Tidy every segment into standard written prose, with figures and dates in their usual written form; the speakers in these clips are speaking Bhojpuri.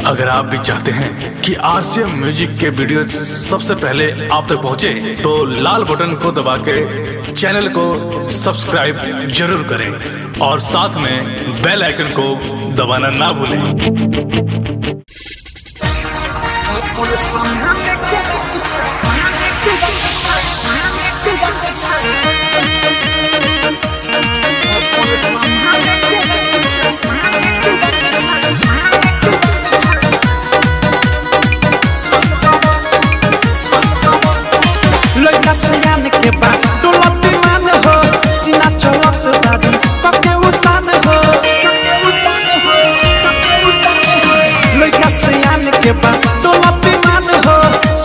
अगर आप भी चाहते हैं कि आरसीएम म्यूजिक के वीडियो सबसे पहले आप तक पहुंचे, तो लाल बटन को दबा के चैनल को सब्सक्राइब जरूर करें और साथ में बेल आइकन को दबाना ना भूलें। सियान के बाद डोलती मान हो सीना चलत दादी कके उतान हो लइका सियान के बाद डोलती मान हो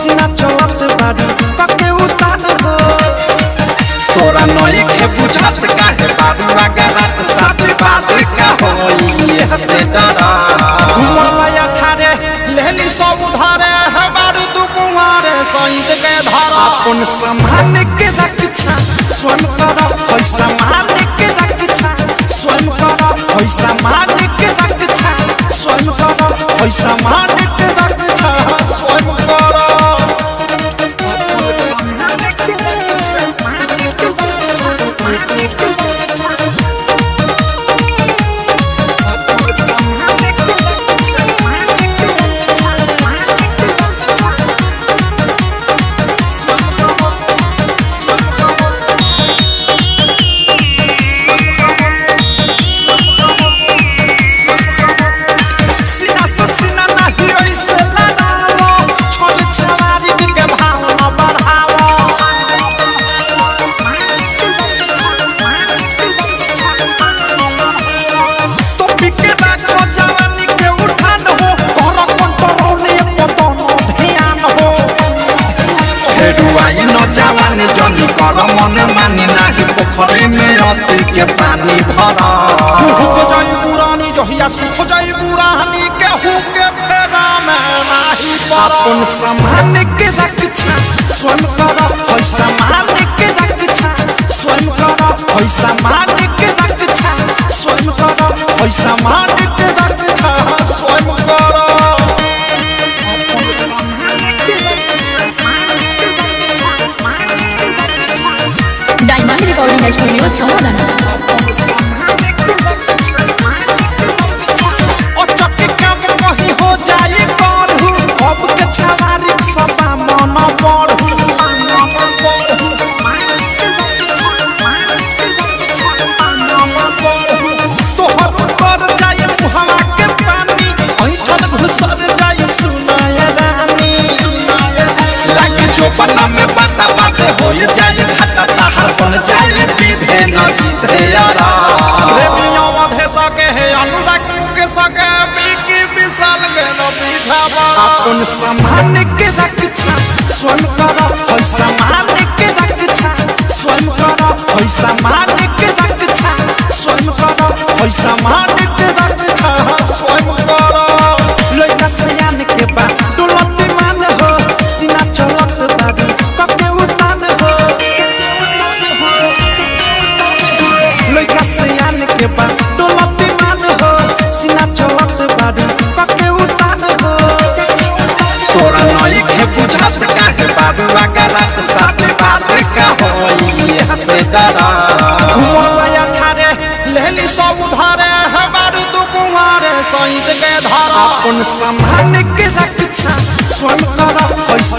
सीना चलत दादी कके उतान हो तोरा नई के बुझात काहे बारू अगरात साथे बात का होई हसे डरा हुआ ठारे लेली सब उधारे हमारू दुकुमारे सहित के धारा अपन सम्मान के रक्षा स्वयं करा पैसा मान के रक्षा स्वयं करा पैसा मान के रक्षा स्वयं करा पैसा मान के रक्षा स्वयं करा जवानी जनी कर मन मानी नाही पोखरी में अति के पानी भरा हो जाई पुरानी जहिया सुख जाई पुरानी केहू के फेरा में नाही पड़ा अपन सम्मान के रक्षा स्वयं करा पैसा मान के रक्षा स्वयं करा पैसा मान के रक्षा स्वयं करा पैसा मान के रक्षा स्वयं करा डायमंड रिकॉर्डिंग स्टूडियो छावला ओ चक्की काम कहीं हो जाए करहु अब के छावारी ससा मन पढ़ू तोहर कर जाए मुहवा के पानी ऐठन घुसर जाए सुनाया रानी लागे जो बना में बाता बाते हो जाए घाटा ताहर बन जाए विधे न जीते यारा प्रेमियों वधे सके है अनुराग के सके बिकी विशाल के न पीछावा अपन सम्मान के रक्षा स्वयं करा पैसा मान के रक्षा स्वयं करा पैसा मान के रक्षा स्वयं करा पैसा मान के रक्षा स्वयं करा लइका सियान के बाद डोलती मान हो सीना चलत बादी कके उतान हो लइका सियान के बाद डोलती मान हो सीना चलत बादी कके उतान हो तोरा नई के बुझात काहे बारू अगरात साथे बात का होई हसे डरा हुआ ठारे लेली सब उधारे हमारू दुकुमारे सहित के धारा अपन सम्मान के रक्षा स्वयं करा पैसा